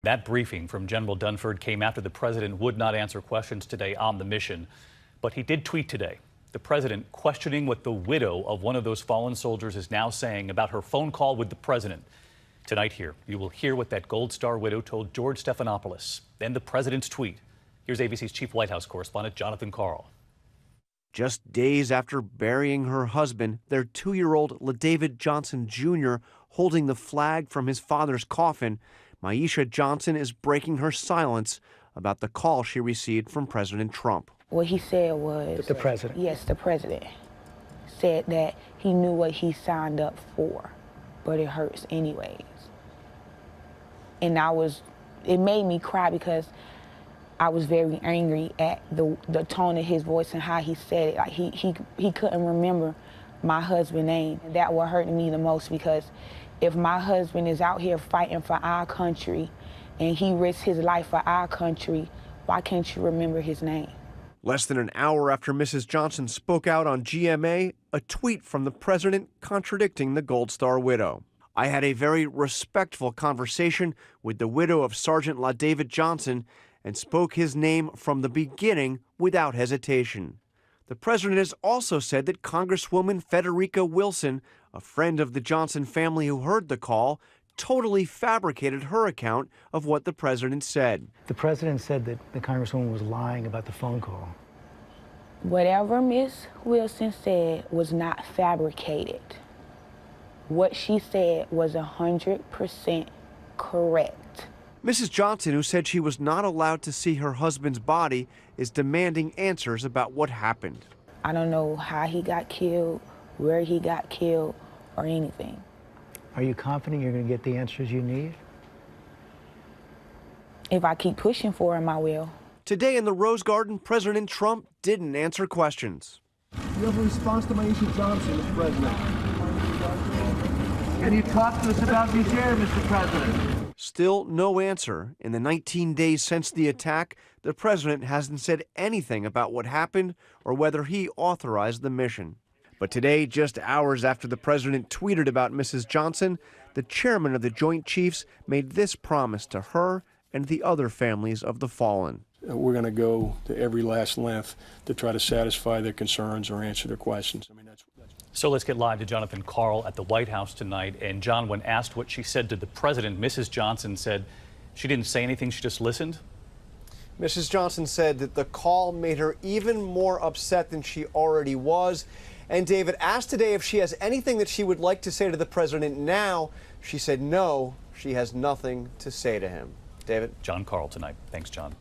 That briefing from General Dunford came after the president would not answer questions today on the mission. But he did tweet today. The president questioning what the widow of one of those fallen soldiers is now saying about her phone call with the president. Tonight here, you will hear what that Gold Star widow told George Stephanopoulos. Then the president's tweet. Here's ABC's chief White House correspondent Jonathan Karl. Just days after burying her husband, their 2-year-old LaDavid Johnson Jr. holding the flag from his father's coffin, Maisha Johnson is breaking her silence about the call she received from President Trump. What he said was... The president? Yes, the president said that he knew what he signed up for, but it hurts anyways. And it made me cry because I was very angry at the tone of his voice and how he said it. Like he couldn't remember my husband's name. And that what hurt me the most, because if my husband is out here fighting for our country and he risks his life for our country, why can't you remember his name? Less than an hour after Mrs. Johnson spoke out on GMA, a tweet from the president contradicting the Gold Star widow. I had a very respectful conversation with the widow of Sergeant LaDavid Johnson and spoke his name from the beginning without hesitation. The president has also said that Congresswoman Federica Wilson, a friend of the Johnson family who heard the call, totally fabricated her account of what the president said. The president said that the Congresswoman was lying about the phone call. Whatever Ms. Wilson said was not fabricated. What she said was 100% correct. Mrs. Johnson, who said she was not allowed to see her husband's body, is demanding answers about what happened. I don't know how he got killed, where he got killed, or anything. Are you confident you're going to get the answers you need? If I keep pushing for him, I will. Today in the Rose Garden, President Trump didn't answer questions. You have a response to Maisha Johnson, Mr. President. Can you talk to us about Niger, Mr. President? Still no answer. In the 19 days since the attack, the president hasn't said anything about what happened or whether he authorized the mission. But today, just hours after the president tweeted about Mrs. Johnson, the chairman of the Joint Chiefs made this promise to her and the other families of the fallen. We're going to go to every last length to try to satisfy their concerns or answer their questions. I mean, that's... So let's get live to Jonathan Karl at the White House tonight. And John, when asked what she said to the president, Mrs. Johnson said she didn't say anything, she just listened. Mrs. Johnson said that the call made her even more upset than she already was. And David, asked today if she has anything that she would like to say to the president now, she said no, she has nothing to say to him. David? John Karl tonight. Thanks, John.